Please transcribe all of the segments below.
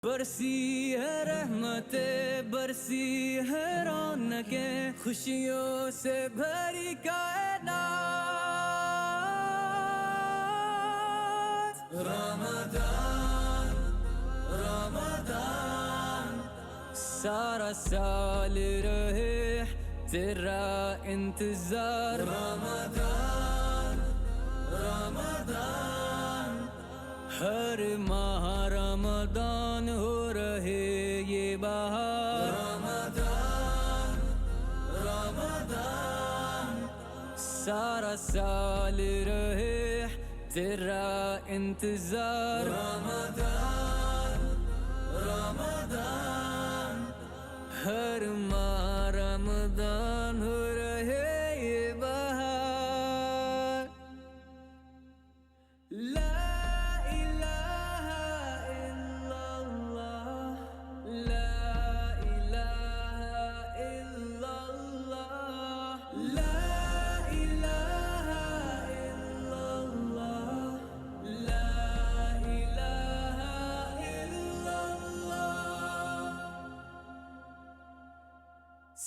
برسی ہے رحمتیں، برسی ہے رونقیں، خوشیوں سے بھری کائنات۔ رمضان رمضان سارا سال رہے تیرا انتظار۔ رمضان رمضان ہر ماہ رمضان ہو رہے یہ بہار۔ رمضان رمضان سارا سال رہے تیرا انتظار۔ رمضان رمضان ہر ماہ رمضان ہو رہے یہ بہار۔ لا الہ الا اللہ، لا الہ الا اللہ، لا الہ الا اللہ، لا الہ الا اللہ۔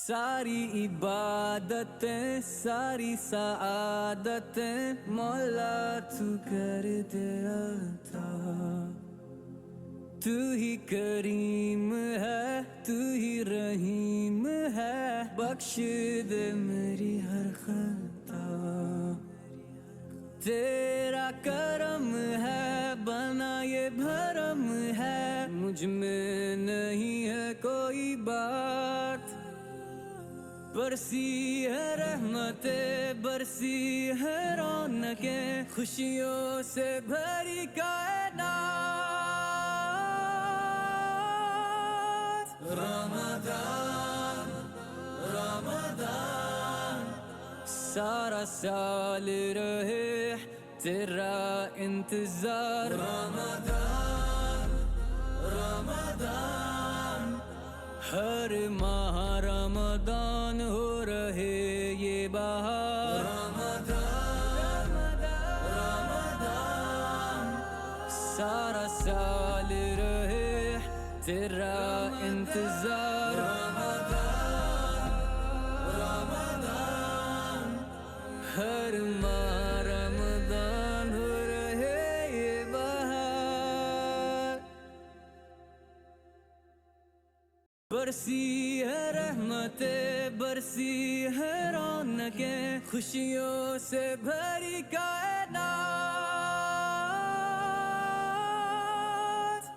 ساری عبادتیں، ساری سعادتیں مولا تو کر دے عطا۔ تو ہی کریم ہے، تو ہی رحیم ہے، بخش دے میری ہر خطا۔ تیرا کرم ہے بنا یہ بھرم ہے، مجھ میں نہیں ہے کوئی بات۔ برسی ہے رحمتیں، برسی ہے رونقیں، خوشیوں سے بھری کائنات۔ رمضان رمضان سارا سال رہے تیرا انتظار۔ رمضان رمضان ہر ماہ رمضان ہو رہے یہ بہار۔ رمضان رمضان سارا سال رہے تیرا انتظار۔ رمضان رمضان ہر ماہ رمضان ہو رہے یہ بہار۔ برسی ہے رحمتیں، برسی ہے رونقیں، خوشیوں سے بھری کائنات۔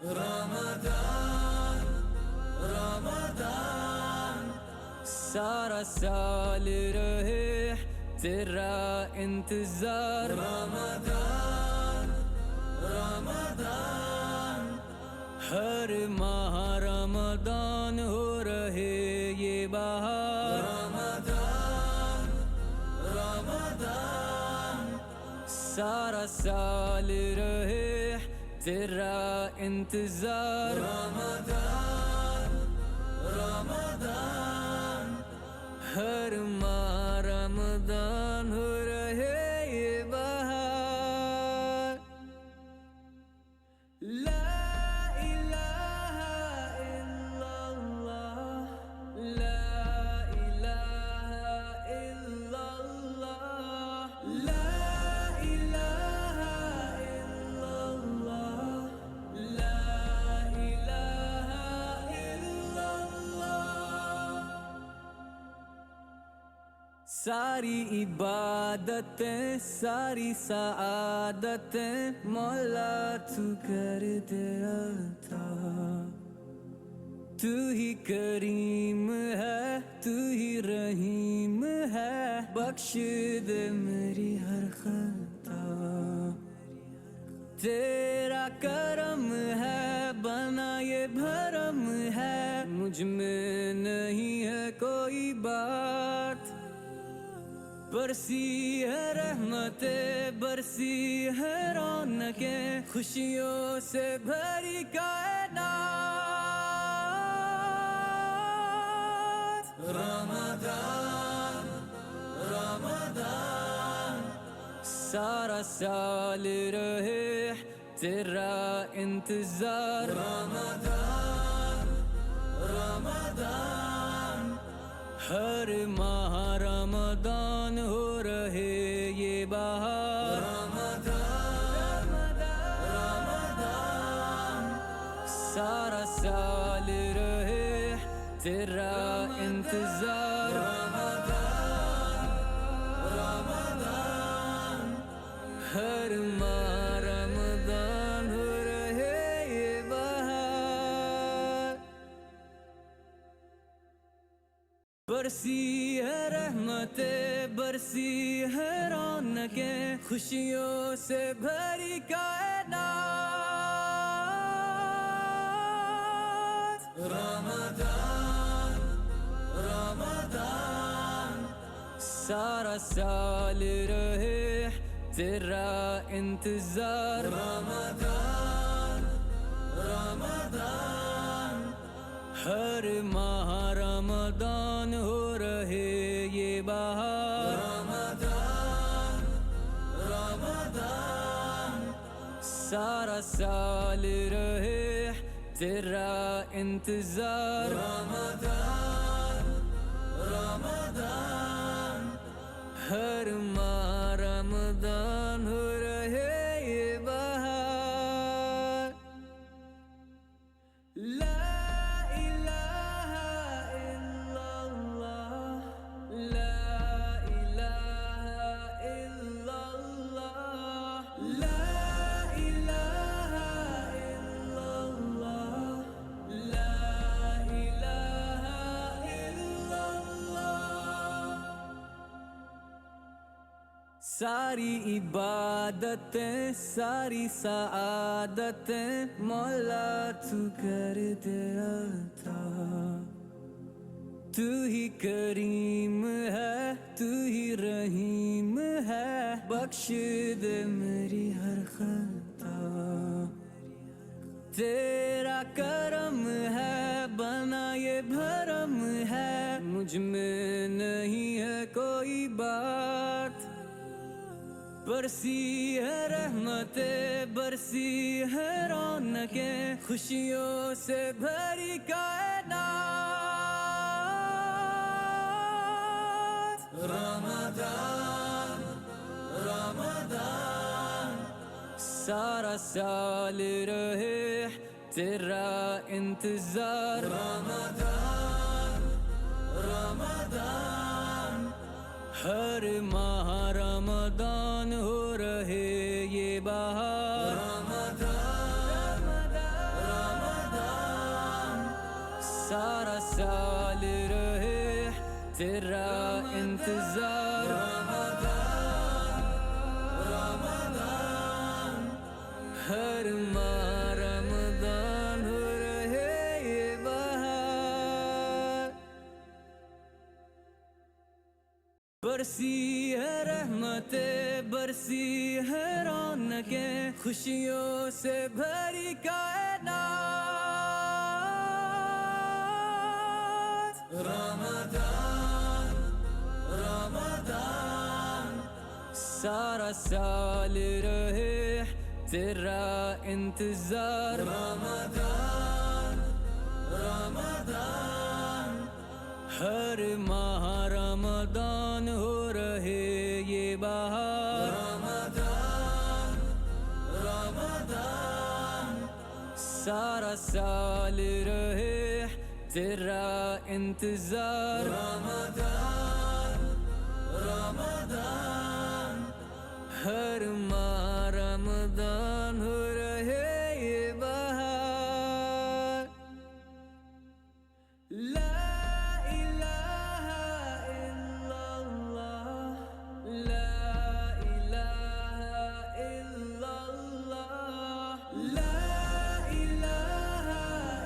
رمضان رمضان سارا سال رہے تیرا انتظار۔ رمضان رمضان ہر ماہ رمضان ہو رہے یہ بہار۔ رمضان رمضان سارا سال رہے تیرا انتظار۔ رمضان رمضان ہر ماہ رمضان ہو رہے یہ بہار۔ لا ساری عبادتیں، ساری سعادتیں مولا تو کر دے عطا۔ تو ہی کریم ہے، تو ہی رحیم ہے، بخش دے میری ہر خطا۔ تیرا کرم ہے بنا یہ بھرم ہے، مجھ میں نہیں ہے کوئی بات۔ برسی ہے رحمتیں، برسی ہے رونقیں، خوشیوں سے بھری کائنات۔ رمضان رمضان سارا سال رہے تیرا انتظار۔ رمضان سارا سال رہے تیرا انتظار رمضان رمضان ہر ماہ رمضان ہو رہے یہ بہار برسی ہے رحمتیں برسی ہے رونقیں خوشیوں سے بھری کائنات رمضان رمضان سارا سال رہے تیرا انتظار رمضان رمضان ہر ماہ رمضان ہو رہے یہ بہار رمضان رمضان سارا سال رہے تیرا انتظار رمضان رمضان ہر ماہ رمضان ہو رہے یہ بہار لا الہ الا اللہ لا الہ الا اللہ لا الہ الا اللہ لا الہ الا اللہ ساری عبادتیں ساری سعادتیں مولا تو کر دے عطا تو ہی کریم ہے تو ہی رحیم ہے بخش دے میری ہر خطا تیرا کرم ہے بنا یہ بھرم ہے مجھ میں نہیں ہے کوئی بات برسی ہے رحمتیں برسی ہے رونقیں خوشیوں سے بھری کائنات رمضان رمضان سارا سال رہے تیرا انتظار رمضان رمضان ہر ماہ رمضان ہو رہے یہ بہار رمضان رمضان سارا سال رہے تیرا انتظار رمضان رمضان ہر ماہ رمضان ہو رہے یہ بہار برسی ہے رحمتیں برسی ہے رونقیں خوشیوں سے بھری کائنات رمضان رمضان سارا سال رہے تیرا انتظار رمضان رمضان ہر ماہ رمضان ہو رہے یہ بہار رمضان رمضان سارا سال رہے تیرا انتظار رمضان رمضان ہر ماہ رمضان ہو رہے یہ بہار لا الہ الا اللہ لا الہ الا اللہ لا الہ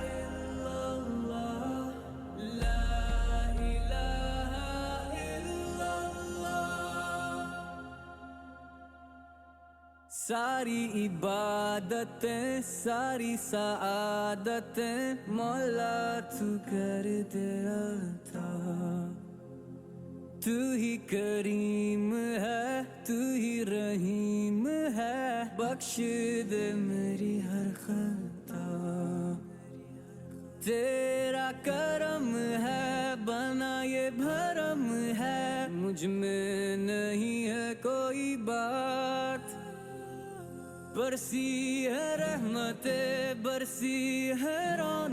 الا اللہ لا الہ الا اللہ ساری عبادتیں ساری سعادتیں مولا تو کر دے عطا تو ہی کریم ہے تو ہی رحیم ہے بخش دے میری ہر خطا تیرا کرم ہے بنا یہ بھرم ہے مجھ میں نہیں ہے کوئی بات برسی ہے رحمتیں برسی ہے رونق